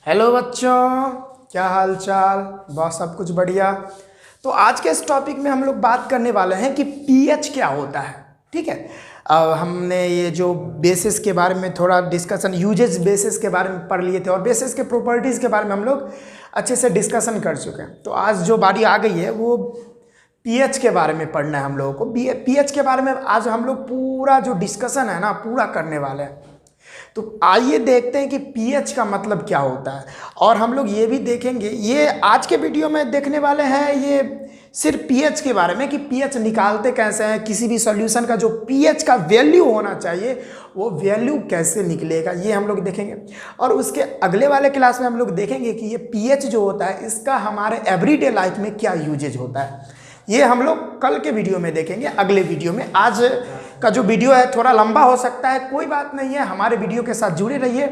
Hello बच्चों, क्या हाल चाल। बहुत सब कुछ बढ़िया। तो आज के इस टॉपिक में हम लोग बात करने वाले हैं कि पीएच क्या होता है। ठीक है, हमने ये जो बेसिस के बारे में थोड़ा डिस्कशन, यूजेज बेसिस के बारे में पढ़ लिए थे और बेसिस के प्रॉपर्टीज़ के बारे में हम लोग अच्छे से डिस्कशन कर चुके हैं। तो आज जो बारी आ गई है वो पीएच के बारे में पढ़ना है हम लोगों को। पीएच के बारे में आज हम लोग पूरा जो डिस्कशन है ना पूरा करने वाले हैं। तो आइए देखते हैं कि पीएच का मतलब क्या होता है, और हम लोग ये भी देखेंगे, ये आज के वीडियो में देखने वाले हैं ये सिर्फ पीएच के बारे में कि पीएच निकालते कैसे हैं, किसी भी सॉल्यूशन का जो पीएच का वैल्यू होना चाहिए वो वैल्यू कैसे निकलेगा, ये हम लोग देखेंगे। और उसके अगले वाले क्लास में हम लोग देखेंगे कि ये पीएच जो होता है इसका हमारे एवरीडे लाइफ में क्या यूजेज होता है। ये हम लोग कल के वीडियो में देखेंगे, अगले वीडियो में। आज का जो वीडियो है थोड़ा लंबा हो सकता है, कोई बात नहीं है, हमारे वीडियो के साथ जुड़े रहिए।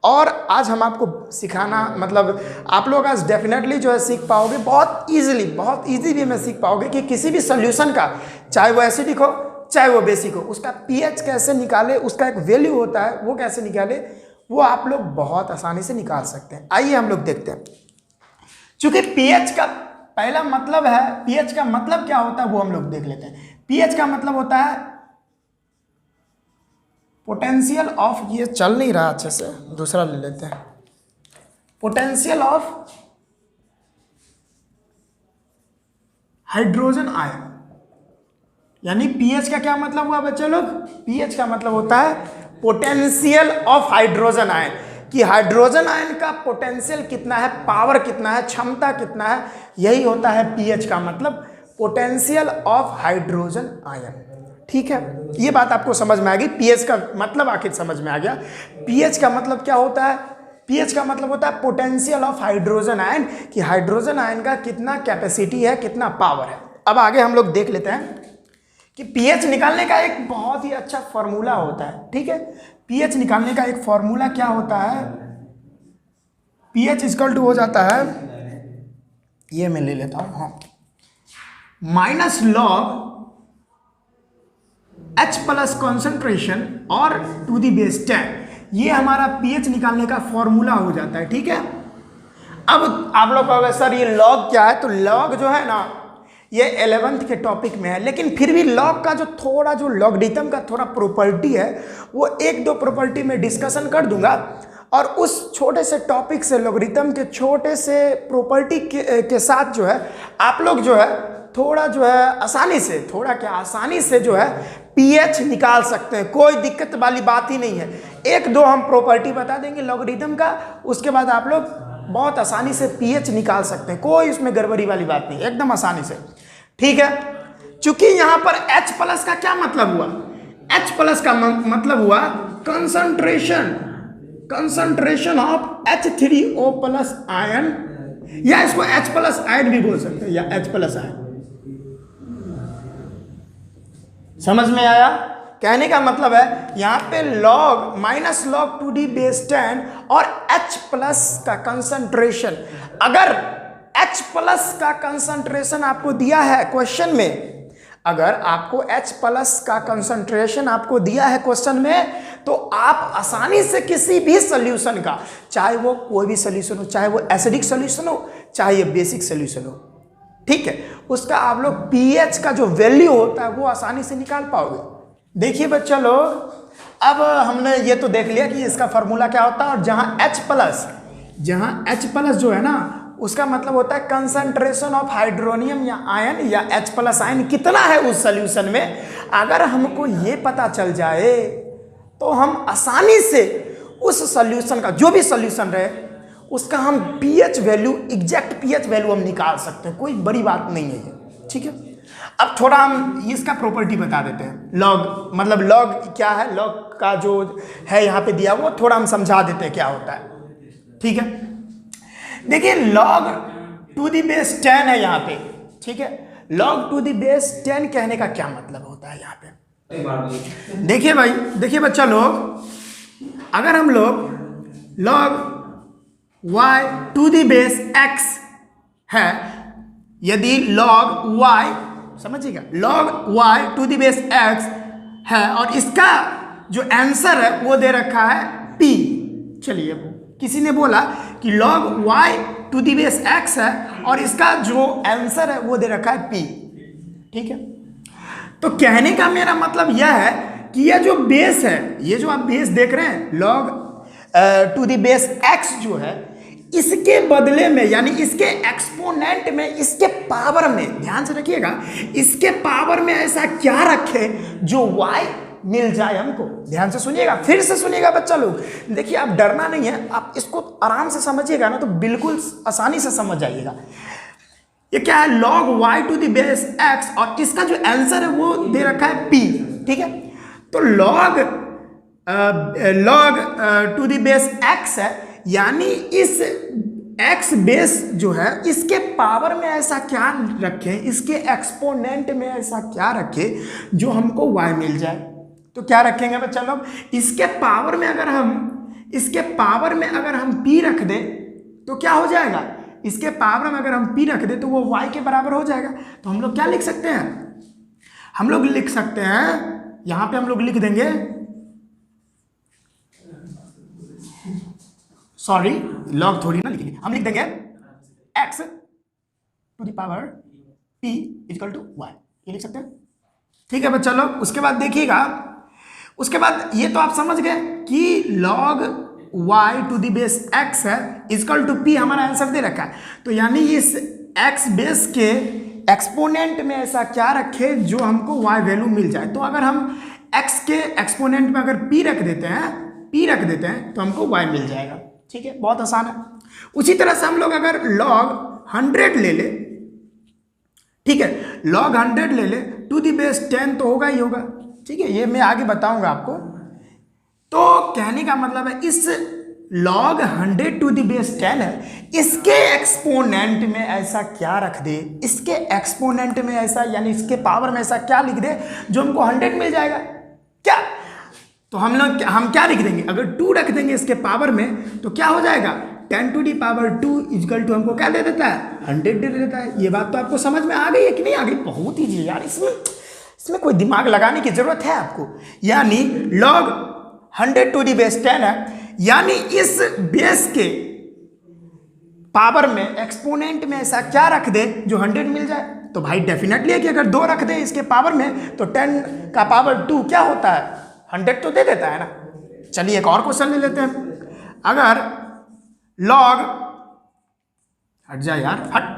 और आज हम आपको सिखाना, मतलब आप लोग आज डेफिनेटली जो है सीख पाओगे बहुत ईजिली, बहुत ईजी वे में सीख पाओगे कि किसी भी सोल्यूशन का, चाहे वो एसिडिक हो चाहे वो बेसिक हो, उसका पीएच कैसे निकाले, उसका एक वैल्यू होता है वो कैसे निकाले, वो आप लोग बहुत आसानी से निकाल सकते हैं। आइए हम लोग देखते हैं। चूंकि पीएच का पहला मतलब है, पीएच का मतलब क्या होता है वो हम लोग देख लेते हैं। पीएच का मतलब होता है पोटेंशियल ऑफ, ये चल नहीं रहा अच्छे से, दूसरा ले लेते हैं। पोटेंशियल ऑफ हाइड्रोजन आयन, यानी पीएच का क्या मतलब हुआ बच्चे लोग? पीएच का मतलब होता है पोटेंशियल ऑफ हाइड्रोजन आयन, कि हाइड्रोजन आयन का पोटेंशियल कितना है, पावर कितना है, क्षमता कितना है, यही होता है पीएच का मतलब, पोटेंशियल ऑफ हाइड्रोजन आयन। ठीक है, ये बात आपको समझ में आ गई। पीएच का मतलब आखिर समझ में आ गया। पीएच का मतलब क्या होता है? पीएच का मतलब होता है पोटेंशियल ऑफ हाइड्रोजन आयन, कि हाइड्रोजन आयन का कितना कैपेसिटी है, कितना पावर है। अब आगे हम लोग देख लेते हैं कि पीएच निकालने का एक बहुत ही अच्छा फॉर्मूला होता है। ठीक है, पीएच निकालने का एक फॉर्मूला क्या होता है? पीएच इक्वल टू हो जाता है, ये मैं ले लेता हूं, हाँ, minus log H plus concentration और टू दी बेस 10, ये हमारा पीएच निकालने का फॉर्मूला हो जाता है। ठीक है, अब आप लोग कहोगे सर ये लॉग क्या है? तो लॉग जो है ना ये 11th के टॉपिक में है, लेकिन फिर भी लॉग का जो थोड़ा, जो लॉगरिथम का थोड़ा प्रॉपर्टी है वो एक दो प्रॉपर्टी में डिस्कशन कर दूंगा, और उस छोटे से टॉपिक से, लॉगरिथम के छोटे से प्रॉपर्टी के साथ जो है आप लोग जो है थोड़ा जो है आसानी से, थोड़ा क्या आसानी से जो है पीएच निकाल सकते हैं। कोई दिक्कत वाली बात ही नहीं है। एक दो हम प्रॉपर्टी बता देंगे लॉगरिथम का, उसके बाद आप लोग बहुत आसानी से पीएच निकाल सकते हैं। कोई उसमें गड़बड़ी वाली बात नहीं, एकदम आसानी से। ठीक है, चूंकि यहां पर H प्लस का क्या मतलब हुआ? H प्लस का मतलब हुआ concentration, concentration of H3O plus ion, या इसको H प्लस आयन भी बोल सकते हैं, या H प्लस आयन। समझ में आया? कहने का मतलब है यहां पे log, minus log to the base 10 और H प्लस का कंसंट्रेशन, अगर H प्लस का कंसंट्रेशन आपको दिया है क्वेश्चन में, अगर आपको H प्लस का कंसंट्रेशन आपको दिया है क्वेश्चन में, तो आप आसानी से किसी भी सोल्यूशन का, चाहे वो कोई भी सोल्यूशन हो, चाहे वो एसिडिक सोल्यूशन हो चाहे ये बेसिक सोल्यूशन हो, ठीक है, उसका आप लोग पीएच का जो वैल्यू होता है वो आसानी से निकाल पाओगे। देखिए बच्चा लोग, अब हमने ये तो देख लिया कि इसका फॉर्मूला क्या होता है, और जहां H प्लस जो है ना उसका मतलब होता है कंसंट्रेशन ऑफ हाइड्रोनियम या आयन या H प्लस आयन कितना है उस सोल्यूशन में। अगर हमको ये पता चल जाए तो हम आसानी से उस सोल्यूशन का, जो भी सोल्यूशन रहे, उसका हम pH value, exact pH value हम निकाल सकते हैं। कोई बड़ी बात नहीं है ये। ठीक है, अब थोड़ा हम इसका प्रॉपर्टी बता देते हैं। लॉग मतलब लॉग क्या है, लॉग का जो है यहाँ पे दिया वो थोड़ा हम समझा देते हैं क्या होता है। ठीक है, देखिए लॉग टू दी बेस 10 है यहाँ पे। ठीक है, लॉग टू दी बेस 10 कहने का क्या मतलब होता है यहाँ पे? देखिए भाई, देखिए बच्चा लोग, अगर हम लोग log y to the base x है, यदि लॉग y, समझिएगा, log y to the base x है और इसका जो आंसर है वो दे रखा है p, चलिए किसी ने बोला कि log y to the base x है और इसका जो आंसर है वो दे रखा है p, ठीक है। तो कहने का मेरा मतलब यह है कि यह जो बेस है, ये जो आप बेस देख रहे हैं log to the base x जो है, इसके बदले में यानी इसके एक्सपोनेंट में, इसके पावर में, ध्यान से रखिएगा, इसके पावर में ऐसा क्या रखे जो y मिल जाए हमको। ध्यान से सुनिएगा, फिर से सुनिएगा बच्चा लोग, देखिए आप डरना नहीं है, आप इसको आराम से समझिएगा ना तो बिल्कुल आसानी से समझ जाइएगा। ये क्या है, log y to the base x और इसका जो आंसर है वो दे रखा है p, ठीक है। तो log to the base x है, यानी इस x बेस जो है इसके पावर में ऐसा क्या रखें, इसके एक्सपोनेंट में ऐसा क्या रखें जो हमको y मिल जाए। तो क्या रखेंगे बच्चा लोग, इसके पावर में अगर हम p रख दें तो क्या हो जाएगा, इसके पावर में अगर हम p रख दें तो वो y के बराबर हो जाएगा। तो हम लोग क्या लिख सकते हैं, हम लोग लिख सकते हैं, यहां पे हम लोग लिख देंगे, सॉरी लॉग थोड़ी ना लिखेंगे, हम लिख देंगे x to the power p equal to y, ये लिख सकते हैं, ठीक है बच्चा लोग। उसके बाद देखिएगा, उसके बाद ये तो आप समझ गए कि log y to the base x है इक्वल टू p, हमारा आंसर दे रखा है। तो यानी इस x बेस के एक्सपोनेंट में ऐसा क्या रखे जो हमको y वैल्यू मिल जाए। तो अगर हम x के एक्सपोनेंट में अगर p रख देते हैं तो हमको y मिल जाएगा, ठीक है, बहुत आसान है। उसी तरह से हम लोग अगर log 100 ले ले, ठीक है, log 100 ले ले टू द बेस 10 तो होगा ही होगा, ठीक है, ये मैं आगे बताऊंगा आपको। तो कहने का मतलब है इस log 100 टू द बेस 10 है, इसके एक्सपोनेंट में ऐसा क्या रख दे, इसके एक्सपोनेंट में ऐसा यानी इसके पावर में ऐसा क्या लिख दे जो हमको 100 मिल जाएगा। क्या, तो हम क्या लिख देंगे, अगर 2 रख देंगे इसके पावर में तो क्या हो जाएगा, 10 to the power 2 equal to हमको क्या दे देता है, 100 दे देता है। ये बात तो आपको समझ में आ गई है कि नहीं आ गई, बहुत ईजी यार, इसमें कोई दिमाग लगाने की जरूरत है आपको। यानी log 100 टू दी बेस 10 है, यानी इस बेस के पावर में एक्सपोनेंट में ऐसा क्या रख दे जो 100 मिल जाए। तो भाई डेफिनेटली है कि अगर 2 रख दे इसके पावर में तो 10 का पावर 2 क्या होता है, 100 तो दे देता है ना। चलिए एक और क्वेश्चन ले लेते हैं। अगर log, हट जा यार, हट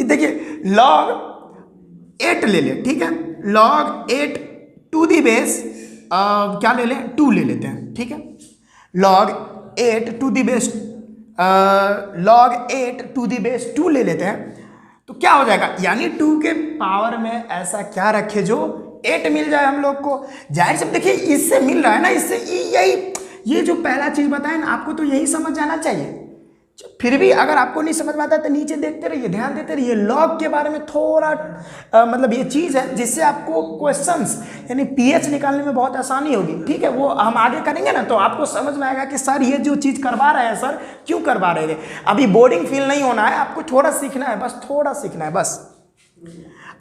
देखिए log 8 ले ले, ठीक है, log 8 टू दी बेस क्या ले लें, 2 ले लेते हैं, ठीक है, log 8 to the base log 8 to the base 2 ले लेते हैं। तो क्या हो जाएगा, यानी 2 के पावर में ऐसा क्या रखे जो 8 मिल जाए हम लोग को। जाहिर से देखिए इससे मिल रहा है ना, इससे यही ये जो पहला चीज बताए ना आपको, तो यही समझ जाना चाहिए। फिर भी अगर आपको नहीं समझ में आता तो नीचे देखते रहिए, ध्यान देते रहिए। लॉग के बारे में थोड़ा मतलब ये चीज़ है जिससे आपको क्वेश्चंस यानी पीएच निकालने में बहुत आसानी होगी, ठीक है, वो हम आगे करेंगे ना तो आपको समझ में आएगा कि सर ये जो चीज़ करवा रहे हैं सर क्यों करवा रहे थे। अभी बोर्डिंग फील नहीं होना है, आपको थोड़ा सीखना है, बस थोड़ा सीखना है बस।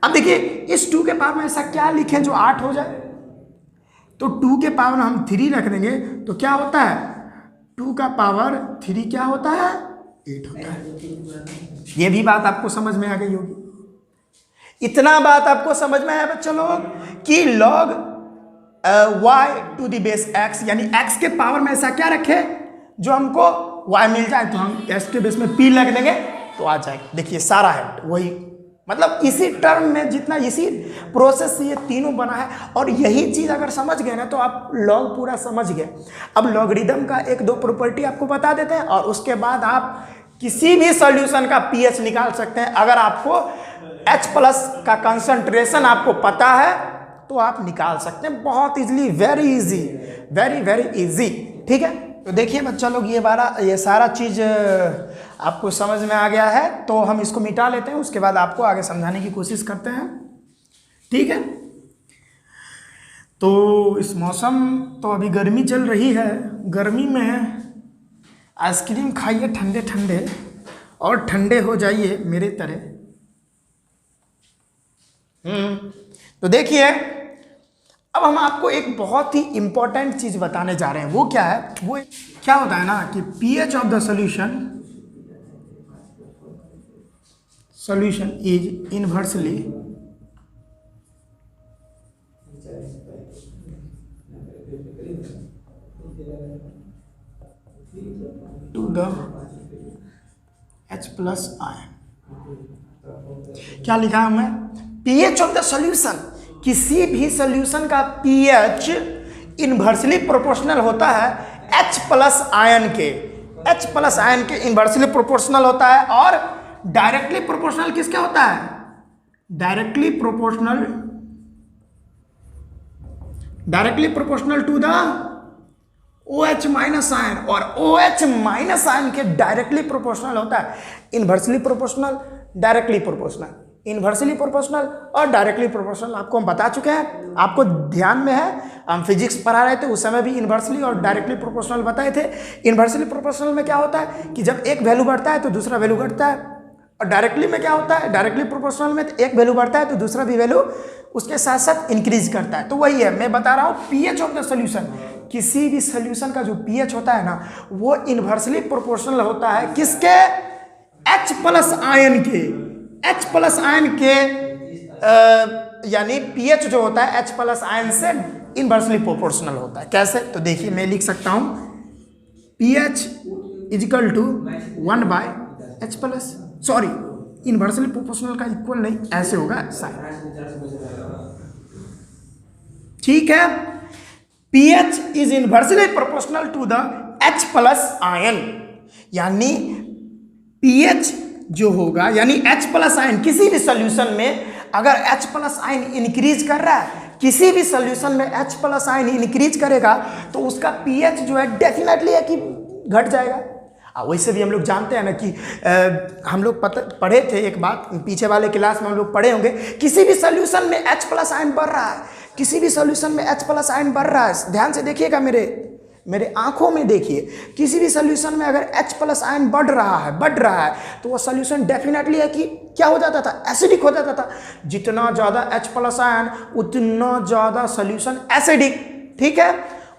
अब देखिए इस 2 के पावर में ऐसा क्या लिखें जो 8 हो जाए। तो 2 के पावर हम 3 रख देंगे तो क्या होता है, 2 का पावर 3 क्या होता है, 8 होता है। ये भी बात आपको समझ में आ गई होगी। इतना बात आपको समझ में आया बच्चों लोग कि log y to the base x यानी x के पावर में ऐसा क्या रखे जो हमको y मिल जाए। तो हम x के बेस में p लग देंगे तो आ जाएगा। देखिए सारा है वही, मतलब इसी टर्म में जितना इसी प्रोसेस से ये तीनों बना है। और यही चीज़ अगर समझ गए ना तो आप लॉग पूरा समझ गए। अब लॉगरिदम का 1-2 प्रॉपर्टी आपको बता देते हैं और उसके बाद आप किसी भी सॉल्यूशन का पीएच निकाल सकते हैं। अगर आपको H+ का कंसंट्रेशन आपको पता है तो आप निकाल सकते हैं बहुत easily, very easy, very very easy, ठीक है। तो देखिए बच्चा लोग ये सारा चीज़ आपको समझ में आ गया है, तो हम इसको मिटा लेते हैं, उसके बाद आपको आगे समझाने की कोशिश करते हैं, ठीक है। तो इस मौसम तो अभी गर्मी चल रही है, गर्मी में आइसक्रीम खाइए ठंडे ठंडे और ठंडे हो जाइए मेरे तरह। तो देखिए अब हम आपको एक बहुत ही इंपॉर्टेंट चीज बताने जा रहे हैं। वो क्या है? वो क्या होता है ना कि pH of the solution is inversely to the H plus ion. क्या लिखा है मैं? pH ऑफ द सॉल्यूशन, किसी भी सॉल्यूशन का pH इनवर्सली प्रोपोर्शनल होता है H प्लस आयन के। H प्लस आयन के इनवर्सली प्रोपोर्शनल होता है। और डायरेक्टली प्रोपोर्शनल किसके होता है? Directly proportional to the OH minus ion. और OH माइनस आयन के डायरेक्टली प्रोपोर्शनल होता है inversely proportional, directly proportional. Inversely proportional और डायरेक्टली प्रोपोर्शनल आपको हम बता चुके हैं, आपको ध्यान में है। हम फिजिक्स पढ़ा रहे थे उस समय भी इनवर्सली और डायरेक्टली प्रोपोर्शनल बताए थे। इनवर्सली प्रोपोर्शनल में क्या होता है कि जब एक वैल्यू बढ़ता है तो दूसरा वैल्यू घटता है। और डायरेक्टली में क्या होता है? डायरेक्टली प्रोपोर्शनल में तो एक वैल्यू बढ़ता है तो दूसरा भी वैल्यू उसके साथ साथ इंक्रीज करता है। तो वही है, मैं बता रहा हूँ pH ऑफ द सोल्यूशन, किसी भी सोल्यूशन का जो pH होता है ना वो इनवर्सली प्रोपोर्शनल होता है किसके? H प्लस आयन के। H प्लस आयन के यानी pH जो होता है H प्लस आयन से इनवर्सली प्रोपोर्शनल होता है। कैसे? तो देखिए मैं लिख सकता हूं pH is equal to 1/H plus, sorry inversely proportional का इक्वल नहीं, ऐसे होगा साइन। ठीक है, pH is inversely proportional to the H plus ion. यानी pH जो होगा, यानी H प्लस आयन किसी भी सॉल्यूशन में अगर H प्लस आयन इंक्रीज कर रहा है, किसी भी सॉल्यूशन में H प्लस आयन इंक्रीज करेगा तो उसका pH जो है डेफिनेटली है कि घट जाएगा। वैसे भी हम लोग जानते हैं ना कि हम लोग पढ़े थे एक बात, पीछे वाले क्लास में हम लोग पढ़े होंगे, किसी भी सॉल्यूशन में H प्लस आयन बढ़ रहा है, किसी भी सॉल्यूशन में H प्लस आयन बढ़ रहा है, ध्यान से देखिएगा, मेरे आंखों में देखिए, किसी भी सॉल्यूशन में अगर H प्लस आयन बढ़ रहा है तो वो सॉल्यूशन डेफिनेटली है कि क्या हो जाता था? एसिडिक हो जाता था। जितना ज़्यादा H प्लस आयन उतना ज़्यादा सॉल्यूशन एसिडिक। ठीक है,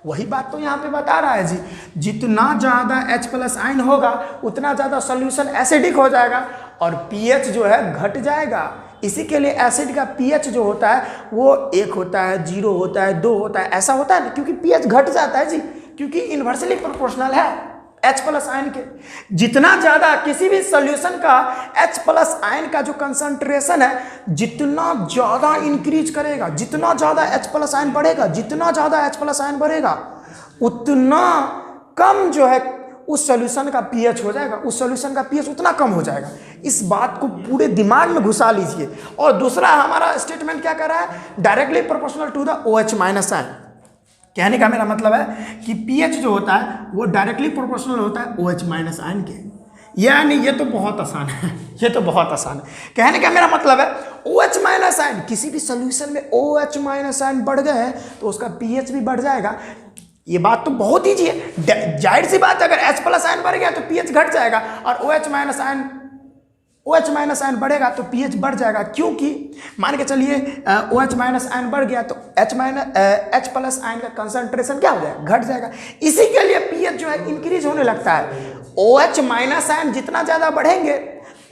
वही बात तो यहाँ पे बता रहा है जी, जितना ज़्यादा H प्लस आयन होगा उतना ज़्यादा सॉल्यूशन एसिडिक हो जाएगा और pH जो है घट जाएगा। इसी के लिए एसिड का pH जो होता है वो 1 होता है, 0 होता है, 2 होता है, ऐसा होता है ना, क्योंकि pH घट जाता है जी, क्योंकि इनवर्सली प्रोपोर्शनल है H प्लस आयन के। जितना ज़्यादा किसी भी सॉल्यूशन का H प्लस आयन का जो कंसंट्रेशन है जितना ज़्यादा इंक्रीज करेगा, जितना ज़्यादा H प्लस आयन बढ़ेगा, जितना ज़्यादा H प्लस आयन बढ़ेगा उतना कम जो है उस सॉल्यूशन का pH हो जाएगा, उस सॉल्यूशन का pH उतना कम हो जाएगा। इस बात को पूरे दिमाग में घुसा लीजिए। और दूसरा हमारा स्टेटमेंट क्या कर रहा है? Directly proportional to the OH minus ion. कहने का मेरा मतलब है कि pH जो होता है वो डायरेक्टली प्रोपोर्शनल होता है OH माइनस आयन के। यानी ये तो बहुत आसान है, ये तो बहुत आसान है। कहने का मेरा मतलब है OH माइनस आयन, किसी भी सॉल्यूशन में OH माइनस आयन बढ़ गए हैं तो उसका pH भी बढ़ जाएगा। ये बात तो बहुत ईजी है, जाहिर सी बात है, अगर H प्लस आयन बढ़ गया तो pH घट जाएगा और OH माइनस आयन बढ़ेगा तो pH बढ़ जाएगा। क्योंकि मान के चलिए OH माइनस आयन बढ़ गया तो H प्लस आयन का कंसंट्रेशन क्या हो जाएगा? घट जाएगा। इसी के लिए pH जो है इंक्रीज होने लगता है। OH माइनस आयन जितना ज़्यादा बढ़ेंगे,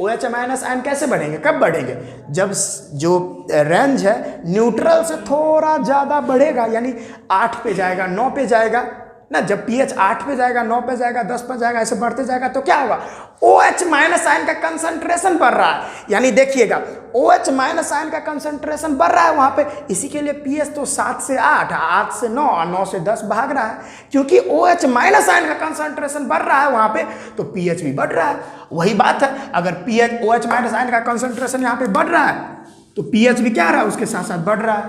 OH माइनस आयन कैसे बढ़ेंगे? कब बढ़ेंगे? जब जो रेंज है न्यूट्रल से थोड़ा ज़्यादा बढ़ेगा, यानी 8 पे जाएगा, 9 पे जाएगा ना। जब pH 8 पे जाएगा, 9 पे जाएगा, 10 पे जाएगा, ऐसे बढ़ते जाएगा तो क्या होगा? OH माइनस आयन का कंसंट्रेशन बढ़ रहा है। यानी देखिएगा OH माइनस आयन का कंसंट्रेशन बढ़ रहा है वहाँ पे। इसी के लिए pH तो 7 से 8, 8 से 9, 9 से 10 भाग रहा है, क्योंकि OH माइनस आयन का कंसंट्रेशन बढ़ रहा है वहाँ पे तो pH भी बढ़ रहा है। वही बात है, अगर pH OH माइनस आयन का कंसंट्रेशन यहाँ पे बढ़ रहा है तो pH भी क्या रहा है? उसके साथ साथ बढ़ रहा है।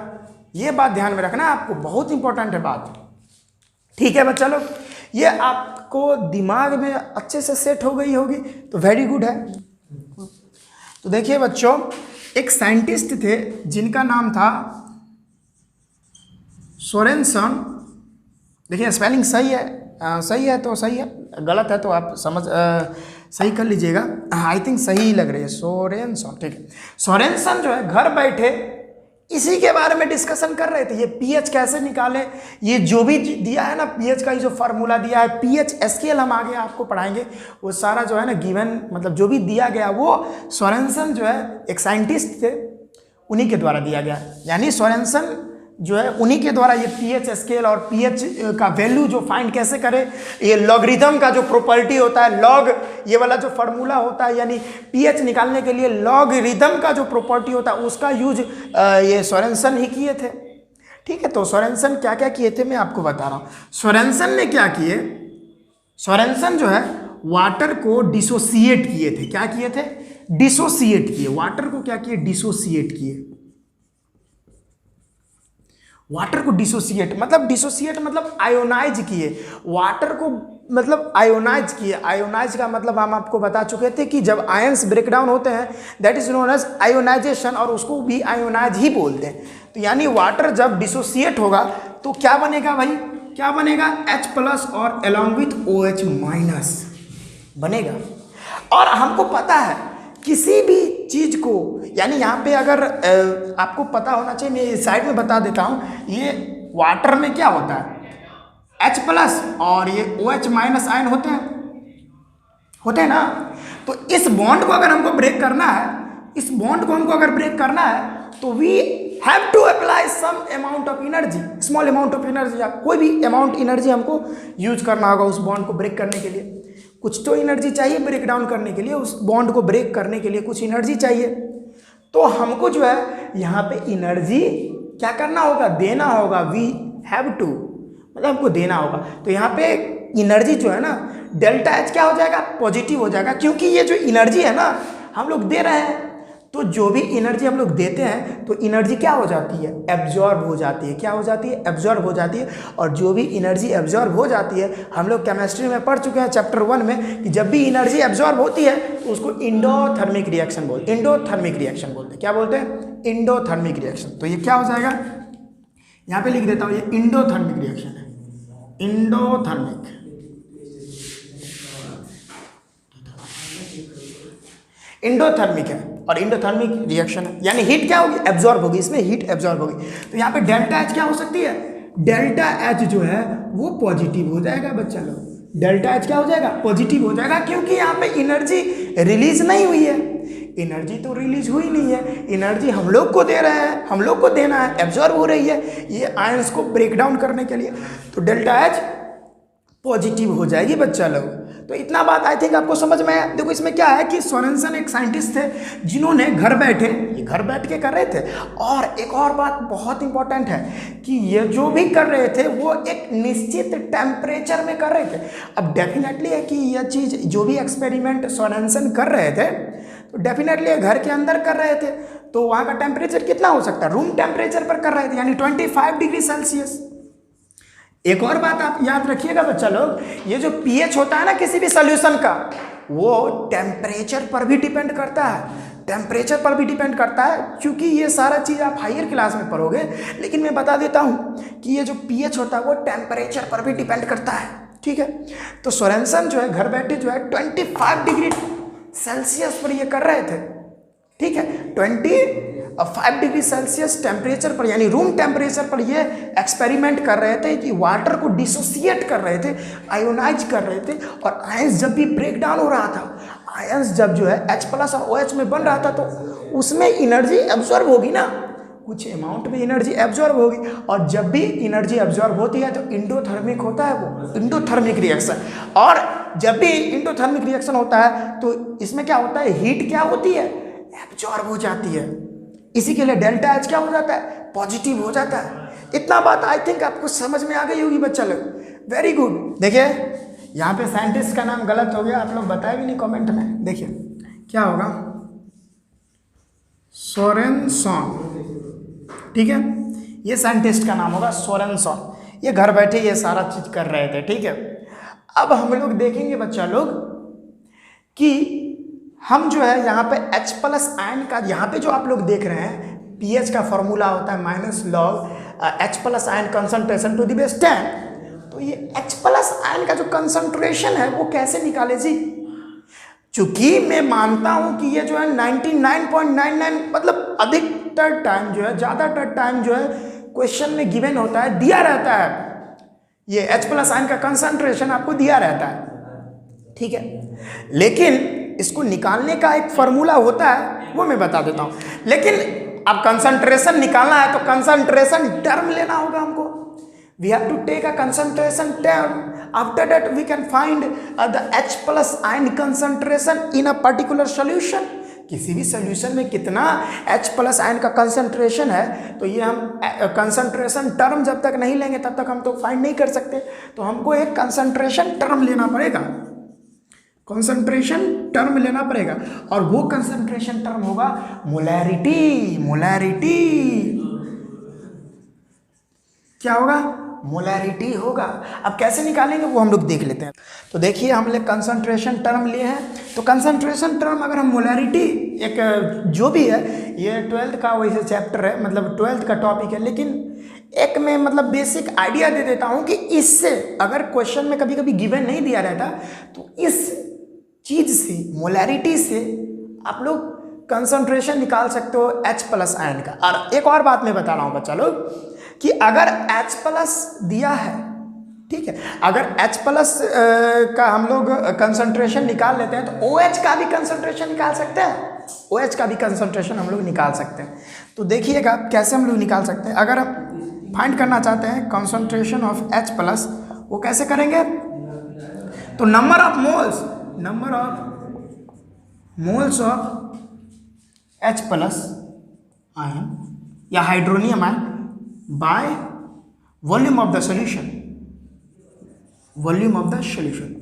ये बात ध्यान में रखना आपको, बहुत इंपॉर्टेंट है बात। ठीक है बच्चा लोग, ये आपको दिमाग में अच्छे से सेट हो गई होगी तो वेरी गुड है। तो देखिए बच्चों, एक साइंटिस्ट थे जिनका नाम था सोरेनसन। देखिए स्पेलिंग सही है, सही है तो सही है, गलत है तो आप सही कर लीजिएगा। आई थिंक सही लग रही है, सोरेनसन। ठीक है, सोरेनसन जो है घर बैठे इसी के बारे में डिस्कशन कर रहे थे। ये पीएच कैसे निकालें, ये जो भी दिया है ना पीएच का, ये जो फार्मूला दिया है पीएच स्केल, हम आगे आपको पढ़ाएंगे वो सारा जो है ना गिवन, मतलब जो भी दिया गया वो सोरेनसन जो है एक साइंटिस्ट थे, उन्हीं के द्वारा दिया गया। यानी सोरेनसन जो है उन्हीं के द्वारा ये पीएच स्केल और पीएच का वैल्यू जो फाइंड कैसे करें, ये लॉगरिथम का जो प्रॉपर्टी होता है, लॉग ये वाला जो फार्मूला होता है, यानी पीएच निकालने के लिए लॉगरिथम का जो प्रॉपर्टी होता है उसका यूज ये सोरेनसन ही किए थे। ठीक है, तो सोरेनसन क्या क्या किए थे मैं आपको बता रहा हूँ। सोरेनसन ने क्या किए, सोरेनसन जो है वाटर को डिसोसिएट किए थे। क्या किए थे? डिसोसिएट किए। वाटर को क्या किए? डिसोसिएट किए। वाटर को डिसोसिएट मतलब आयोनाइज किए। वाटर को मतलब आयोनाइज किए। आयोनाइज का मतलब हम आपको बता चुके थे कि जब आयंस ब्रेक डाउन होते हैं that is known as ionization, और उसको भी आयोनाइज ही बोलते हैं। तो यानी वाटर जब डिसोसिएट होगा तो क्या बनेगा भाई? क्या बनेगा? H+ और अलॉन्ग विथ OH- बनेगा। और हमको पता है किसी भी चीज को, यानी यहाँ पे अगर आपको पता होना चाहिए, मैं इस साइड में बता देता हूँ, ये वाटर में क्या होता है? H+ और ये OH- आयन होते हैं ना। तो इस बॉन्ड को अगर हमको ब्रेक करना है, इस बॉन्ड को हमको अगर ब्रेक करना है तो we have to apply some amount of energy, small amount of energy, या कोई भी अमाउंट एनर्जी हमको यूज करना होगा उस बॉन्ड को ब्रेक करने के लिए। कुछ तो एनर्जी चाहिए ब्रेक डाउन करने के लिए, उस बॉन्ड को ब्रेक करने के लिए कुछ एनर्जी चाहिए। तो हमको जो है यहाँ पे एनर्जी क्या करना होगा? देना होगा। वी हैव टू मतलब हमको देना होगा। तो यहाँ पे एनर्जी जो है ना ΔH क्या हो जाएगा? पॉजिटिव हो जाएगा, क्योंकि ये जो एनर्जी है ना हम लोग दे रहे हैं, तो जो भी एनर्जी हम लोग देते हैं तो एनर्जी क्या हो जाती है? एब्जॉर्ब हो जाती है। क्या हो जाती है? एब्जॉर्ब हो जाती है। और जो भी एनर्जी एब्जॉर्ब हो जाती है, हम लोग केमिस्ट्री में पढ़ चुके हैं चैप्टर 1 में कि जब भी एनर्जी एब्जॉर्ब होती है तो उसको इंडोथर्मिक रिएक्शन बोलते हैं। इंडोथर्मिक रिएक्शन बोलते हैं। क्या बोलते हैं? Endothermic reaction. तो ये क्या हो जाएगा? यहाँ पे लिख देता हूँ, ये इंडोथर्मिक रिएक्शन है। इंडोथर्मिक इंडोथर्मिक है और इंडोथर्मिक रिएक्शन है, यानी हीट क्या होगी? एब्जॉर्ब होगी। इसमें हीट एब्जॉर्ब होगी। तो यहाँ पे ΔH क्या हो सकती है? ΔH जो है वो पॉजिटिव हो जाएगा बच्चा लोग। ΔH क्या हो जाएगा? पॉजिटिव हो जाएगा, क्योंकि यहाँ पे एनर्जी रिलीज नहीं हुई है। एनर्जी तो रिलीज हुई नहीं है, एनर्जी हम लोग को दे रहे हैं, हम लोग को देना है, एब्जॉर्ब हो रही है ये आयंस को ब्रेक डाउन करने के लिए। तो ΔH पॉजिटिव हो जाएगी बच्चा लोग। तो इतना बात आई थिंक आपको समझ में आया। देखो इसमें क्या है कि सोरेनसन एक साइंटिस्ट थे जिन्होंने घर बैठ के कर रहे थे। और एक और बात बहुत इंपॉर्टेंट है कि ये जो भी कर रहे थे वो एक निश्चित टेम्परेचर में कर रहे थे। अब डेफिनेटली है कि यह चीज़ जो भी एक्सपेरिमेंट सोरेनसन कर रहे थे तो डेफिनेटली घर के अंदर कर रहे थे, तो वहाँ का टेम्परेचर कितना हो सकता है? रूम टेम्परेचर पर कर रहे थे, यानी 25 डिग्री सेल्सियस। एक और बात आप याद रखिएगा बच्चा लोग, ये जो पीएच होता है ना किसी भी सॉल्यूशन का, वो टेम्परेचर पर भी डिपेंड करता है। टेम्परेचर पर भी डिपेंड करता है, क्योंकि ये सारा चीज़ आप हायर क्लास में पढ़ोगे, लेकिन मैं बता देता हूँ कि ये जो पीएच होता है वो टेम्परेचर पर भी डिपेंड करता है। ठीक है, तो सोरेनसन जो है घर बैठे जो है 25 डिग्री सेल्सियस पर ये कर रहे थे। ठीक है, 25 डिग्री सेल्सियस टेम्परेचर पर, यानी रूम टेम्परेचर पर ये एक्सपेरिमेंट कर रहे थे कि वाटर को डिसोसिएट कर रहे थे, आयोनाइज कर रहे थे। और आयंस जब भी ब्रेक डाउन हो रहा था, आयंस जब जो है H+ और OH में बन रहा था, तो उसमें एनर्जी एब्जॉर्ब होगी ना, कुछ अमाउंट में एनर्जी एब्जॉर्ब होगी। और जब भी एनर्जी एब्जॉर्ब होती है तो इंडोथर्मिक होता है वो, इंडोथर्मिक रिएक्शन। और जब भी इंडोथर्मिक रिएक्शन होता है तो इसमें क्या होता है? हीट क्या होती है? एब्जॉर्ब हो जाती है। इसी के लिए ΔH क्या हो जाता है? पॉजिटिव हो जाता है। इतना बात आई थिंक आपको समझ में आ गई होगी बच्चा लोग। Very good. देखिए यहाँ पे साइंटिस्ट का नाम गलत हो गया, आप लोग बताए भी नहीं कमेंट में। देखिए क्या होगा? सोरेनसन। ठीक है, ये साइंटिस्ट का नाम होगा सोरेनसन। ये घर बैठे ये सारा चीज कर रहे थे। ठीक है, अब हम लोग देखेंगे बच्चा लोग कि हम जो है यहाँ पे H+ आयन का, यहाँ पे जो आप लोग देख रहे हैं पीएच का फॉर्मूला होता है -log H+ ion concentration to the base 10। तो ये H+ आयन का जो कंसंट्रेशन है वो कैसे निकाले जी? चूंकि मैं मानता हूं कि ये जो है 99.99 मतलब अधिक अधिकतर टाइम जो है, ज़्यादातर टाइम जो है क्वेश्चन में गिवन होता है, दिया रहता है, ये H प्लस आयन का कंसंट्रेशन आपको दिया रहता है, ठीक है। लेकिन इसको निकालने का एक फार्मूला होता है, वो मैं बता देता हूँ। लेकिन अब कंसंट्रेशन निकालना है तो कंसंट्रेशन टर्म लेना होगा हमको। We have to take a concentration term, after that we can find the H plus ion concentration in a particular solution. किसी भी सोल्यूशन में कितना H प्लस आयन का कंसंट्रेशन है, तो ये हम कंसंट्रेशन टर्म जब तक नहीं लेंगे तब तक हम तो फाइंड नहीं कर सकते। तो हमको एक कंसंट्रेशन टर्म लेना पड़ेगा, कंसंट्रेशन टर्म लेना पड़ेगा, और वो कंसंट्रेशन टर्म होगा मोलैरिटी। मोलैरिटी क्या होगा? मोलैरिटी होगा। अब कैसे निकालेंगे वो हम लोग देख लेते हैं। तो देखिए हम लोग कंसंट्रेशन टर्म लिए हैं, तो कंसंट्रेशन टर्म अगर हम मोलैरिटी एक जो भी है, ये 12th का वैसे चैप्टर है, मतलब 12th का टॉपिक है, लेकिन एक में मतलब बेसिक आइडिया दे देता हूँ कि इससे अगर क्वेश्चन में कभी कभी गिवन नहीं दिया रहता तो इस चीज से, मोलैरिटी से आप लोग कंसंट्रेशन निकाल सकते हो H प्लस आयन का। और एक और बात मैं बता रहा हूँ बच्चा लोग कि अगर H प्लस दिया है, ठीक है, अगर H प्लस का हम लोग कंसंट्रेशन निकाल लेते हैं तो OH का भी कंसंट्रेशन निकाल सकते हैं, OH का भी कंसंट्रेशन हम लोग निकाल सकते हैं। तो देखिएगा कैसे हम लोग निकाल सकते हैं। अगर हम फाइंड करना चाहते हैं कंसंट्रेशन ऑफ H प्लस, वो कैसे करेंगे? तो number of moles of H plus ion या hydronium ion by volume of the solution, volume of the solution.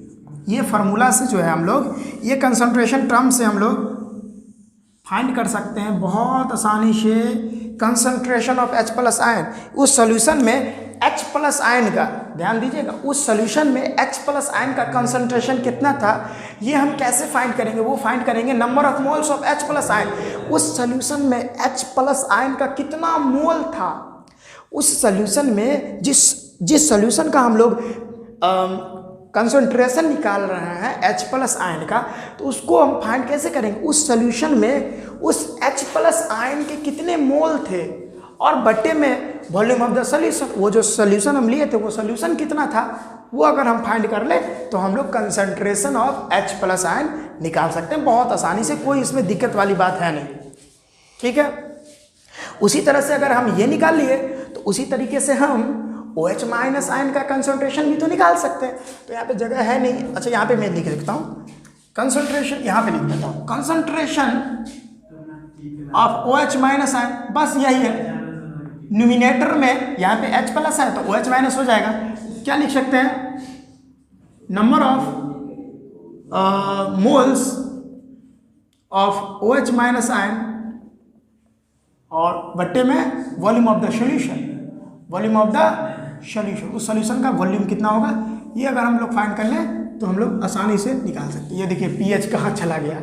ये फार्मूला से जो है हम लोग ये कंसंट्रेशन टर्म से हम लोग फाइंड कर सकते हैं बहुत आसानी से concentration of H plus ion. उस सॉल्यूशन में H प्लस आयन का, ध्यान दीजिएगा, उस सॉल्यूशन में H प्लस आयन का कंसंट्रेशन कितना था, ये हम कैसे फाइंड करेंगे? वो फाइंड करेंगे number of moles of H plus ion. उस सॉल्यूशन में H प्लस आयन का कितना मोल था, उस सॉल्यूशन में जिस सॉल्यूशन का हम लोग कंसंट्रेशन निकाल रहे हैं H प्लस आयन का, तो उसको हम फाइंड कैसे करेंगे? उस सॉल्यूशन में उस H प्लस आयन के कितने मोल थे और बट्टे में वॉल्यूम ऑफ द सॉल्यूशन, वो जो सॉल्यूशन हम लिए थे वो सॉल्यूशन कितना था, वो अगर हम फाइंड कर ले तो हम लोग concentration of H plus ion निकाल सकते हैं बहुत आसानी से, कोई इसमें दिक्कत वाली बात है नहीं, ठीक है। उसी तरह से अगर हम ये निकाल लिए तो उसी तरीके से हम OH माइनस आयन का कंसंट्रेशन भी तो निकाल सकते हैं। तो यहाँ पे जगह है नहीं, अच्छा यहाँ पे मैं लिख देता हूँ कंसंट्रेशन, यहाँ पे लिख देता हूँ concentration of OH minus ion, बस यही है। न्यूमिनेटर में यहाँ पे H प्लस है तो OH माइनस हो जाएगा। क्या लिख सकते हैं? Number of moles of OH minus ion और बट्टे में volume of the solution, volume of the solution, उस सॉल्यूशन का वॉल्यूम कितना होगा, ये अगर हम लोग फाइंड कर लें तो हम लोग आसानी से निकाल सकते हैं। ये देखिए pH कहाँ चला गया,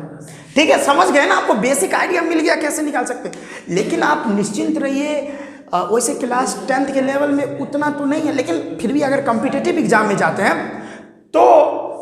ठीक है, समझ गए ना, आपको बेसिक आइडिया मिल गया कैसे निकाल सकते हैं। लेकिन आप निश्चिंत रहिए, वैसे क्लास 10th के लेवल में उतना तो नहीं है, लेकिन फिर भी अगर कॉम्पिटिटिव एग्जाम में जाते हैं तो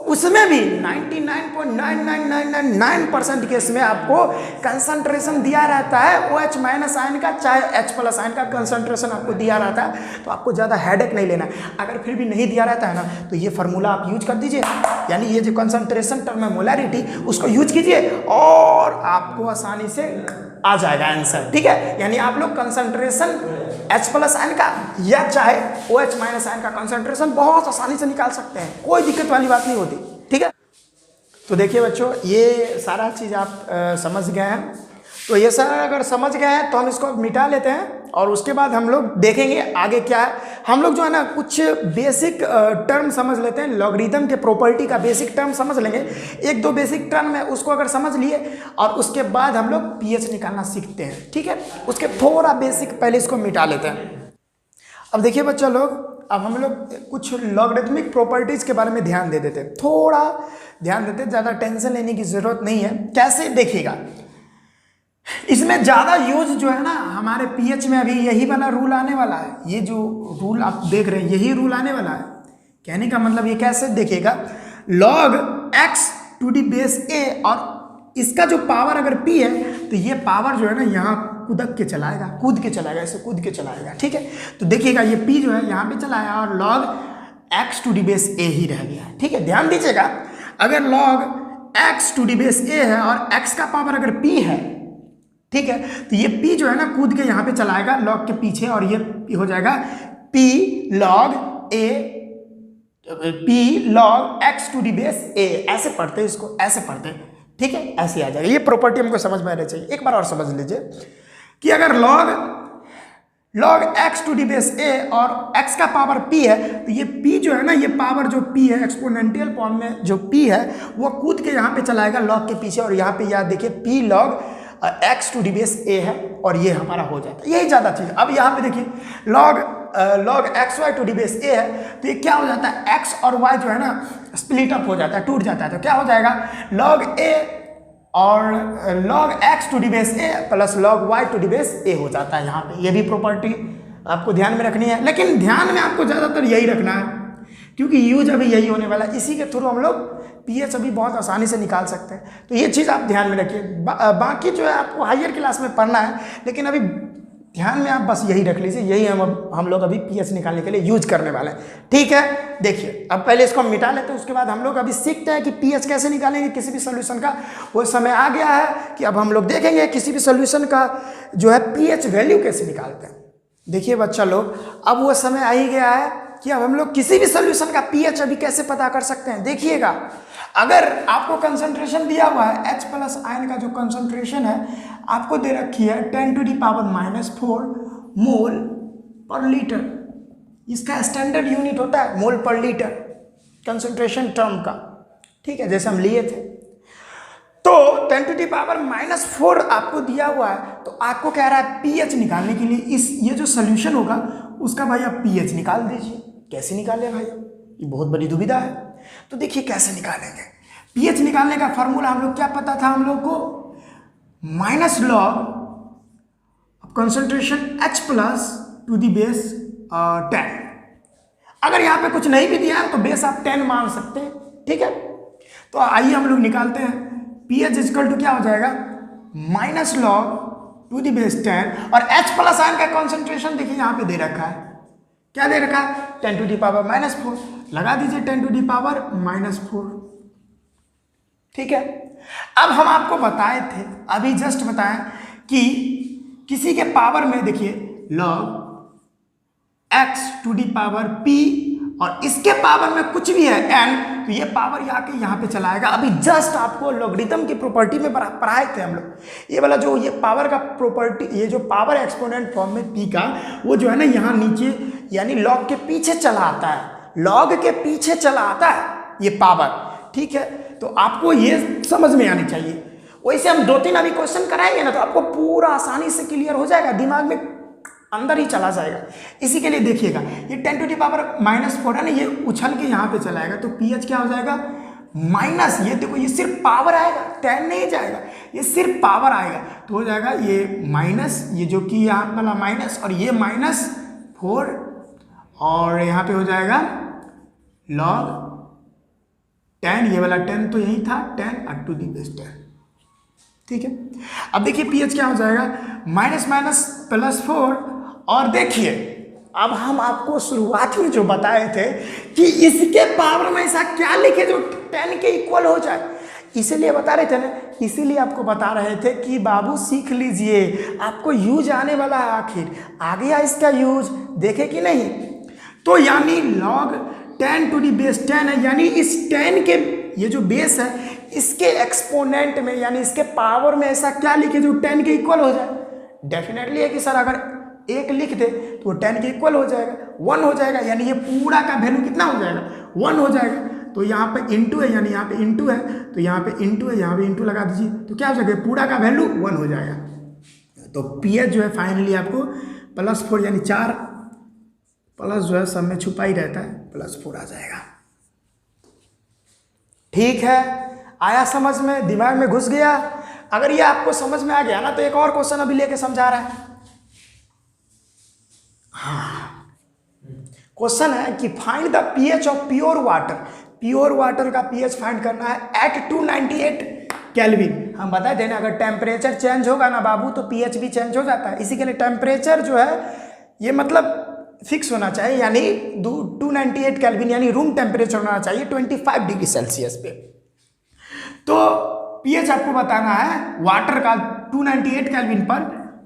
उसमें भी 99.99999% केस में आपको कंसंट्रेशन दिया रहता है OH माइनस आयन का, चाहे H प्लस आयन का कंसंट्रेशन आपको दिया रहता है, तो आपको ज़्यादा हेडेक नहीं लेना है। अगर फिर भी नहीं दिया रहता है ना, तो ये फार्मूला आप यूज कर दीजिए, यानी ये जो कंसंट्रेशन टर्म है मोलैरिटी, उसको यूज कीजिए और आपको आसानी से आ जाएगा आंसर, ठीक है। यानी आप लोग कंसंट्रेशन H प्लस आयन का या चाहे OH माइनस आयन का कंसंट्रेशन बहुत आसानी से निकाल सकते हैं, कोई दिक्कत वाली बात नहीं होती, ठीक है। तो देखिए बच्चों, ये सारा चीज़ आप समझ गए हैं। तो ये सारा अगर समझ गए हैं तो हम इसको मिटा लेते हैं और उसके बाद हम लोग देखेंगे आगे क्या है। हम लोग जो है ना कुछ बेसिक टर्म समझ लेते हैं, लॉगरिथम के प्रॉपर्टी का बेसिक टर्म समझ लेंगे, एक दो बेसिक टर्म है उसको अगर समझ लिए और उसके बाद हम लोग pH निकालना सीखते हैं, ठीक है। उसके थोड़ा बेसिक पहले इसको मिटा लेते हैं। अब देखिए बच्चा लोग, अब हम लोग कुछ लॉगरिथमिक प्रॉपर्टीज़ के बारे में ध्यान दे देते हैं, थोड़ा ध्यान देते हैं, ज़्यादा टेंशन लेने की ज़रूरत नहीं है। कैसे देखिएगा, इसमें ज़्यादा यूज जो है ना हमारे pH में अभी यही वाला रूल आने वाला है, ये जो रूल आप देख रहे हैं यही रूल आने वाला है। कहने का मतलब ये कैसे देखिएगा, log x to the base a, और इसका जो पावर अगर p है तो ये पावर जो है ना यहाँ कूद के चलाएगा, ऐसे कूद के चलाएगा। ठीक है, तो देखिएगा ये p जो है यहाँ पे चला आया और log x to the base a ही रह गया। ठीक है, ध्यान दीजिएगा, अगर log x to the base a है और x का पावर अगर p है, ठीक है, तो ये p जो है ना कूद के यहाँ पे चलाएगा log के पीछे, और ये हो जाएगा p log x to the base a। ऐसे पढ़ते हैं इसको, ऐसे पढ़ते हैं। ठीक है, ऐसे आ जाएगा। ये प्रॉपर्टी हमको समझ में आना चाहिए। एक बार और समझ लीजिए कि अगर log x to the base a और x का पावर p है, तो ये p जो है ना, ये पावर जो p है एक्सपोनेंशियल फॉर्म में जो p है वो कूद के यहाँ पे चलाएगा log के पीछे, और यहाँ पे याद देखिए p log x to the base a है, और ये हमारा हो जाता है। यही ज़्यादा चीज़। अब यहाँ पे देखिए log x y to the base a है, तो ये क्या हो जाता है, x और y जो है ना स्प्लिट अप हो जाता है, टूट जाता है। तो क्या हो जाएगा, log a और log x to the base a plus log y to the base a हो जाता है यहाँ पे। ये भी प्रॉपर्टी आपको ध्यान में रखनी है, लेकिन ध्यान में आपको ज़्यादातर यही रखना है क्योंकि यूज अभी यही होने वाला है। इसी के थ्रू हम लोग pH अभी बहुत आसानी से निकाल सकते हैं। तो ये चीज़ आप ध्यान में रखिए। बाकी जो है आपको हायर क्लास में पढ़ना है, लेकिन अभी ध्यान में आप बस यही रख लीजिए, यही हम लोग अभी pH निकालने के लिए यूज करने वाले हैं। ठीक है, देखिए अब पहले इसको हम मिटा लेते हैं, उसके बाद हम लोग अभी सीखते हैं कि pH कैसे निकालेंगे किसी भी सोल्यूशन का। वो समय आ गया है कि अब हम लोग देखेंगे किसी भी सोल्यूशन का जो है pH वैल्यू कैसे निकालते हैं। देखिए बच्चा लोग, अब वो समय आ ही गया है कि अब हम लोग किसी भी सोल्यूशन का pH अभी कैसे पता कर सकते हैं। देखिएगा, अगर आपको कंसंट्रेशन दिया हुआ है H प्लस आयन का जो कंसंट्रेशन है आपको दे रखी है 10 टू दी पावर -4 मोल पर लीटर। इसका स्टैंडर्ड यूनिट होता है मोल पर लीटर कंसंट्रेशन टर्म का। ठीक है, जैसे हम लिए थे। तो 10 टू दी पावर -4 आपको दिया हुआ है, तो आपको कह रहा है pH निकालने के लिए ये जो सोल्यूशन होगा उसका भाई आप pH निकाल दीजिए। कैसे निकालें भाई, ये बहुत बड़ी दुविधा है। तो देखिए कैसे निकालेंगे। pH निकालने का फॉर्मूला हम लोग क्या पता था हम लोग को, minus log concentration H plus to the base 10। अगर यहाँ पे कुछ नहीं भी दिया है तो बेस आप 10 मान सकते हैं। ठीक है, तो आइए हम लोग निकालते हैं। pH इक्वल टू क्या हो जाएगा, minus log to the base 10, और H प्लस आयन का कॉन्सेंट्रेशन देखिए यहाँ पे दे रखा है। क्या दे रखा है, 10 टू दी पावर -4। लगा दीजिए 10 टू दी पावर -4। ठीक है, अब हम आपको बताए थे, अभी जस्ट बताएं कि किसी के पावर में देखिए log x to the power p और इसके पावर में कुछ भी है n, तो ये पावर आके यहाँ पे चलाएगा। अभी जस्ट आपको लॉगरिथम की प्रॉपर्टी में पढ़ाए थे हम लोग। ये वाला जो ये पावर का प्रॉपर्टी, ये जो पावर एक्सपोनेंट फॉर्म में p का, वो जो है ना यहाँ नीचे यानी log के पीछे चला आता है, log के पीछे चला आता है ये पावर। ठीक है, तो आपको ये समझ में आनी चाहिए। वैसे हम 2-3 अभी क्वेश्चन कराएंगे ना, तो आपको पूरा आसानी से क्लियर हो जाएगा, दिमाग में अंदर ही चला जाएगा। इसी के लिए देखिएगा, ये 10 टू दी पावर -4 है ना, ये उछल के यहाँ पे चलाएगा, तो pH क्या हो जाएगा माइनस, ये देखो ये सिर्फ पावर आएगा, 10 नहीं जाएगा, ये सिर्फ पावर आएगा, तो हो जाएगा ये माइनस, ये जो कि यहाँ वाला माइनस और ये -4, और यहाँ पे हो जाएगा log 10, ये वाला 10 तो यही था 10 और टू दी बेस 10। ठीक है, अब देखिए pH क्या हो जाएगा -+4, और देखिए अब हम आपको शुरुआत में जो बताए थे कि इसके पावर में ऐसा क्या लिखे जो 10 के इक्वल हो जाए, इसीलिए बता रहे थे ना, इसीलिए आपको बता रहे थे कि बाबू सीख लीजिए, आपको यूज आने वाला है। आखिर आ गया इसका यूज, देखे कि नहीं। तो यानी log 10 टू दी बेस 10 है, यानी इस 10 के ये जो बेस है इसके एक्सपोनेंट में यानी इसके पावर में ऐसा क्या लिखे जो 10 के इक्वल हो जाए। डेफिनेटली है कि सर अगर 1 लिख दे तो वो 10 के इक्वल हो जाएगा, 1 हो जाएगा, यानी ये पूरा का वैल्यू कितना हो जाएगा 1 हो जाएगा। तो यहाँ पे इंटू है, यानी यहाँ पे इंटू है, तो यहाँ पे इंटू है, यहाँ पे इंटू लगा दीजिए, तो क्या हो जाएगा पूरा का वैल्यू 1 हो जाएगा। तो pH जो है फाइनली आपको +4 यानी 4 प्लस जो है सब में छुपा ही रहता है +4 आ जाएगा। ठीक है, आया समझ में, दिमाग में घुस गया। अगर ये आपको समझ में आ गया ना, तो एक और क्वेश्चन अभी लेके समझा रहा है। हाँ, क्वेश्चन है कि find the pH of pure water. Pure water का pH फाइंड करना है एट 298 केल्विन। हम बताए थे ना, अगर टेम्परेचर चेंज होगा ना बाबू तो पीएच भी चेंज हो जाता है। इसी के लिए टेम्परेचर जो है ये मतलब फिक्स होना चाहिए, यानी 298 केल्विन, यानी रूम टेम्परेचर होना चाहिए 25 डिग्री सेल्सियस पे। तो पीएच आपको बताना है वाटर का 298 केल्विन पर,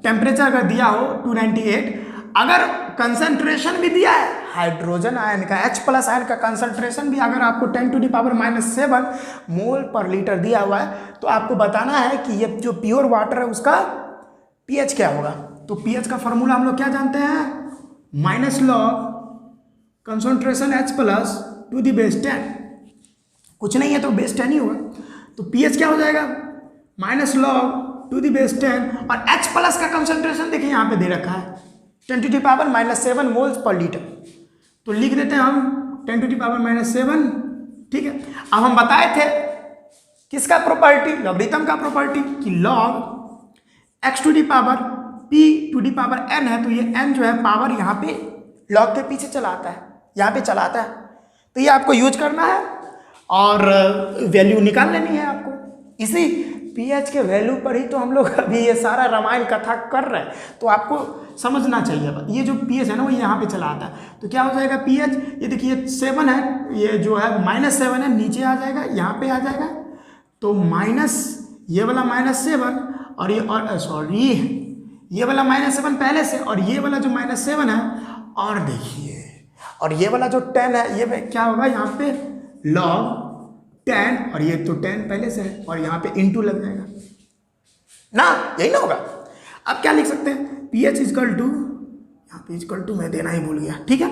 टेम्परेचर अगर दिया हो 298, अगर कंसंट्रेशन भी दिया है हाइड्रोजन आयन का, H+ आयन का कंसंट्रेशन भी अगर आपको 10⁻⁻7 मोल पर लीटर दिया हुआ है, तो आपको बताना है कि ये जो प्योर वाटर है उसका पीएच क्या होगा। तो पीएच का फॉर्मूला हम लोग क्या जानते हैं, -log कंसंट्रेशन H+10, कुछ नहीं है तो बेस 10 ही होगा। तो पीएच क्या हो जाएगा, -log 10 और H+ का कंसंट्रेशन देखिए यहाँ पे दे रखा है 10⁻⁻7 मोल्स पर लीटर, तो लिख देते हैं हम 10⁻⁻7। ठीक है, अब हम बताए थे किसका प्रॉपर्टी, लॉगरिथम का प्रॉपर्टी, कि log x⁻p⁴n है, तो ये n जो है पावर यहाँ पे log के पीछे चलाता है, यहाँ पे चलाता है, तो ये आपको यूज करना है और वैल्यू निकाल लेनी है आपको। इसी पीएच के वैल्यू पर ही तो हम लोग अभी ये सारा रामायण कथा कर रहे हैं, तो आपको समझना चाहिए। ये जो पीएच है ना वो यहाँ पे चला आता है, तो क्या हो जाएगा पीएच, ये देखिए 7 है, ये जो है -7 है, नीचे आ जाएगा, यहाँ पे आ जाएगा, तो माइनस ये वाला -7 और ये, और सॉरी ये वाला -7 पहले से, और ये वाला जो -7 है, और देखिए और ये वाला जो 10 है ये क्या होगा यहाँ पे log 10, और ये तो 10 पहले से है, और यहाँ पे इंटू लग जाएगा ना, यही ना होगा। अब क्या लिख सकते हैं, pH इक्वल टू, यहाँ पे इक्वल टू मैं देना ही भूल गया, ठीक है,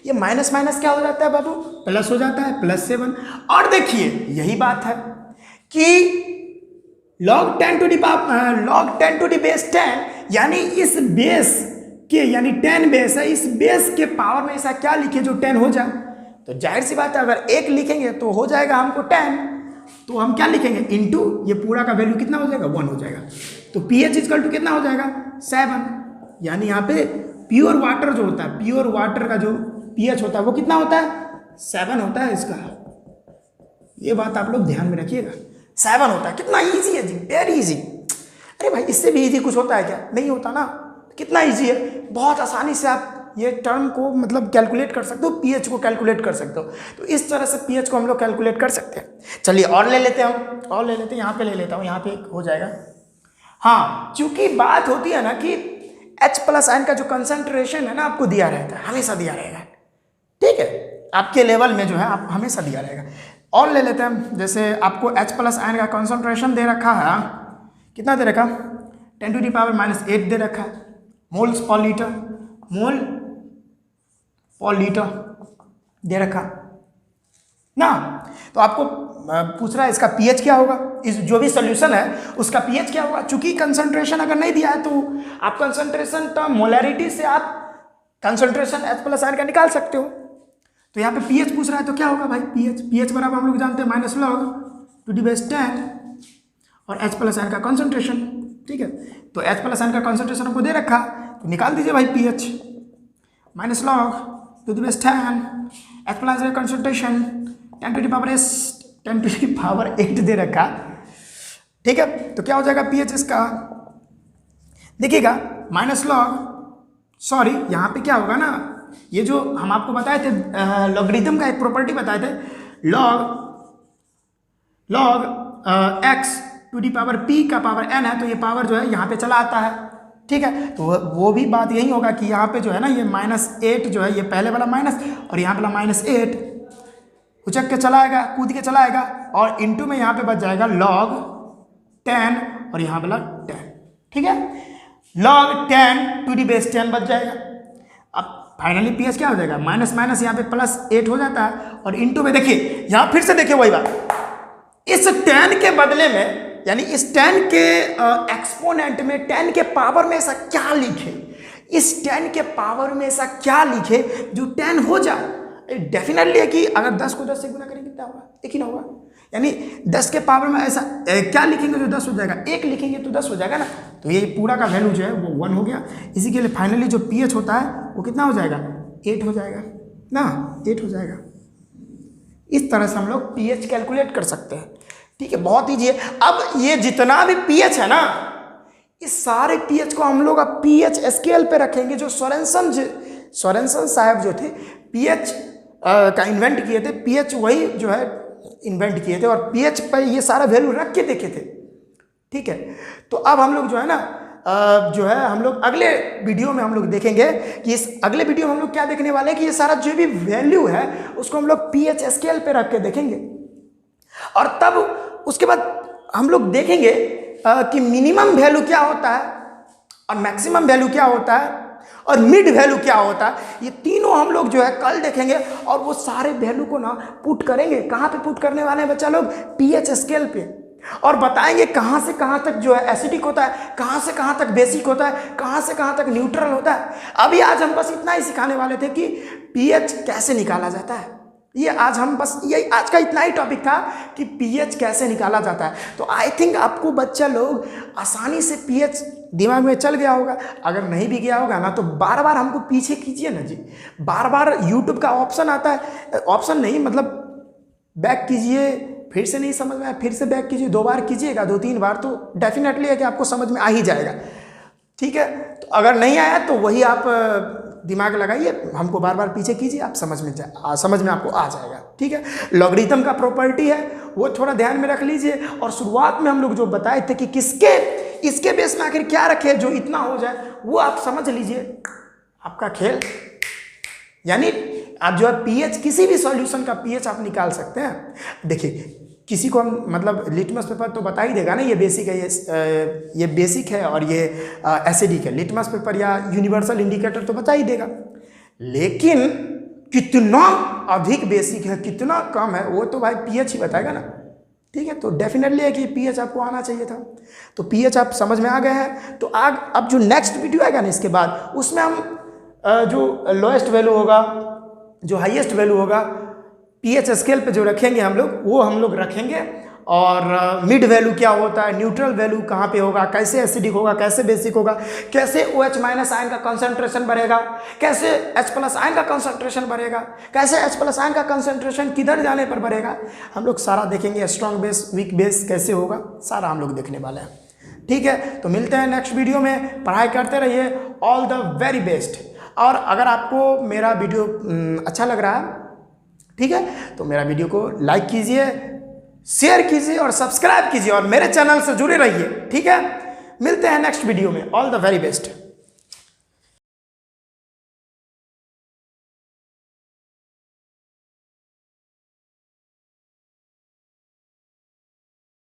ये माइनस माइनस क्या हो जाता है बाबू, प्लस हो जाता है, +7। और देखिए यही बात है कि log 10 टू दी बेस 10, यानी इस बेस के, यानी 10 बेस है, इस बेस के पावर में ऐसा क्या लिखे जो 10 हो जाए, तो जाहिर सी बात है अगर 1 लिखेंगे तो हो जाएगा हमको 10, तो हम क्या लिखेंगे इंटू, ये पूरा का वैल्यू कितना हो जाएगा 1 हो जाएगा, तो pH इक्वल टू कितना हो जाएगा 7, यानी यहाँ पे प्योर वाटर जो होता है, प्योर वाटर का जो pH होता है वो कितना होता है 7 होता है इसका, ये बात आप लोग ध्यान में रखिएगा, 7 होता है। कितना ईजी है जी, वेरी ईजी। अरे भाई इससे भी ईजी कुछ होता है क्या, नहीं होता ना, कितना ईजी है, बहुत आसानी से आप ये टर्म को मतलब कैलकुलेट कर सकते हो, पीएच को कैलकुलेट कर सकते हो, तो इस तरह से पीएच को हम लोग कैलकुलेट कर सकते हैं। चलिए और ले लेते हैं हम, और ले लेते हैं, यहाँ पे ले लेता हूँ, यहाँ पे हो जाएगा। हाँ, क्योंकि बात होती है ना कि H+ आयन का जो कंसंट्रेशन है ना आपको दिया रहता है, हमेशा दिया रहेगा, ठीक है, आपके लेवल में जो है आप हमेशा दिया रहेगा। और ले लेते हैं हम, जैसे आपको H+ आयन का कंसंट्रेशन दे रखा है, कितना दे रखा, 10⁻⁻8 दे रखा है, मोल्स पर लीटर, मोल पर लीटर दे रखा ना। तो आपको पूछ रहा है इसका पीएच क्या होगा, इस जो भी सोल्यूशन है उसका पीएच क्या होगा। चूंकि कंसंट्रेशन अगर नहीं दिया है तो आप कंसंट्रेशन टर्म मोलैरिटी से आप कंसंट्रेशन H+ आयन का निकाल सकते हो। तो यहाँ पे पीएच पूछ रहा है तो क्या होगा भाई, पीएच बराबर हम लोग जानते हैं -log 2 और H+ आयन का कंसंट्रेशन, ठीक है। तो H+ आयन का कंसंट्रेशन हमको दे रखा, तो निकाल दीजिए भाई पीएच, -log 2 H+ आयन का कंसंट्रेशन 10⁻8 दे रखा, ठीक है। तो क्या हो जाएगा पीएच इसका, देखिएगा -log, सॉरी यहाँ पे क्या होगा ना, ये जो हम आपको बताए थे लॉगरिथम का एक प्रॉपर्टी बताए थे, log x⁻p का पावर n है, तो ये पावर जो है यहाँ पे चला आता है, ठीक है। तो वो भी बात यही होगा कि यहाँ पे जो है ना ये -8 जो है, ये पहले वाला माइनस और यहाँ वाला -8 उचक के चलाएगा, कूद के चलाएगा, और इंटू में यहाँ पे बच जाएगा log 10 और यहाँ वाला 10, ठीक है, log 10 टू दी बेस 10 बच जाएगा। अब फाइनली पीएच क्या हो जाएगा, माइनस माइनस यहाँ पे +8 हो जाता है, और इंटू में देखिए यहाँ फिर से देखिए वही बात, इस 10 के बदले में, यानी इस 10 के एक्सपोनेंट में 10 के पावर में ऐसा क्या लिखे, इस 10 के पावर में ऐसा क्या लिखे जो 10 हो जाए। डेफिनेटली है कि अगर 10 को 10 से गुना करेंगे कितना होगा, एक ही ना होगा, यानी 10 के पावर में ऐसा क्या लिखेंगे जो 10 हो जाएगा, 1 लिखेंगे तो 10 हो जाएगा ना, तो ये पूरा का वैल्यू जो है वो 1 हो गया। इसी के लिए फाइनली जो पीएच होता है वो कितना हो जाएगा, 8 हो जाएगा ना, 8 हो जाएगा। इस तरह से हम लोग पीएच कैलकुलेट कर सकते हैं। ठीक है, बहुत ईजी है। अब ये जितना भी पीएच है ना, इस सारे पीएच को हम लोग अब पीएच स्केल पे रखेंगे। जो सोरेनसन साहब जो थे पीएच का इन्वेंट किए थे, पीएच वही जो है इन्वेंट किए थे और पीएच पर ये सारा वैल्यू रख के देखे थे। ठीक है, तो अब हम लोग जो है ना जो है हम लोग अगले वीडियो में हम लोग देखेंगे कि इस अगले वीडियो में हम लोग क्या देखने वाले हैं कि ये सारा जो भी वैल्यू है उसको हम लोग पीएच स्केल पे रख के देखेंगे। और तब उसके बाद हम लोग देखेंगे कि मिनिमम वैल्यू क्या होता है और मैक्सिमम वैल्यू क्या होता है और मिड वैल्यू क्या होता है। ये तीनों हम लोग जो है कल देखेंगे और वो सारे वैल्यू को ना पुट करेंगे। कहाँ पे पुट करने वाले हैं बच्चा लोग? पीएच स्केल पे। और बताएंगे कहाँ से कहाँ तक जो है एसिडिक होता है, कहाँ से कहाँ तक बेसिक होता है, कहाँ से कहाँ तक न्यूट्रल होता है। अभी आज हम बस इतना ही सिखाने वाले थे कि पीएच कैसे निकाला जाता है। ये आज हम बस यही आज का इतना ही टॉपिक था कि पीएच कैसे निकाला जाता है। तो आई थिंक आपको बच्चा लोग आसानी से पीएच दिमाग में चल गया होगा। अगर नहीं भी गया होगा ना तो बार बार हमको पीछे कीजिए ना जी। बार बार यूट्यूब का ऑप्शन आता है, ऑप्शन नहीं मतलब बैक कीजिए, फिर से नहीं समझ में आया फिर से बैक कीजिए, 2 बार कीजिएगा, 2-3 बार तो डेफिनेटली है कि आपको समझ में आ ही जाएगा। ठीक है, तो अगर नहीं आया तो वही आप दिमाग लगाइए, हमको बार बार पीछे कीजिए, आप समझ में आपको आ जाएगा। ठीक है, लॉगरिथम का प्रॉपर्टी है वो थोड़ा ध्यान में रख लीजिए। और शुरुआत में हम लोग जो बताए थे कि इसके बेस में आखिर क्या रखे जो इतना हो जाए, वो आप समझ लीजिए, आपका खेल। यानी आप जो है पीएच किसी भी सॉल्यूशन का पीएच आप निकाल सकते हैं। देखिए किसी को हम मतलब लिटमस पेपर तो बता ही देगा ना, ये बेसिक है, ये बेसिक है और ये एसिडिक है। लिटमस पेपर या यूनिवर्सल इंडिकेटर तो बता ही देगा, लेकिन कितना अधिक बेसिक है कितना कम है वो तो भाई पीएच ही बताएगा ना। ठीक है, तो डेफिनेटली है कि पीएच आपको आना चाहिए था। तो पीएच आप समझ में आ गए हैं। तो अब जो नेक्स्ट वीडियो आएगा ना इसके बाद, उसमें हम जो लोएस्ट वैल्यू होगा, जो हाईएस्ट वैल्यू होगा पीएच स्केल पे जो रखेंगे हम लोग, वो हम लोग रखेंगे। और मिड वैल्यू क्या होता है, न्यूट्रल वैल्यू कहाँ पे होगा, कैसे एसिडिक होगा, कैसे बेसिक होगा, कैसे OH- आयन का कंसंट्रेशन बढ़ेगा, कैसे H+ आयन का कंसंट्रेशन बढ़ेगा, कैसे H+ आयन का कंसंट्रेशन किधर जाने पर बढ़ेगा, हम लोग सारा देखेंगे। स्ट्रॉन्ग बेस वीक बेस कैसे होगा, सारा हम लोग देखने वाले हैं। ठीक है, तो मिलते हैं नेक्स्ट वीडियो में। पढ़ाई करते रहिए। All the very best. और अगर आपको मेरा वीडियो अच्छा लग रहा है, ठीक है, तो मेरा वीडियो को लाइक कीजिए, शेयर कीजिए और सब्सक्राइब कीजिए और मेरे चैनल से जुड़े रहिए। ठीक है, मिलते हैं नेक्स्ट वीडियो में। All the very best.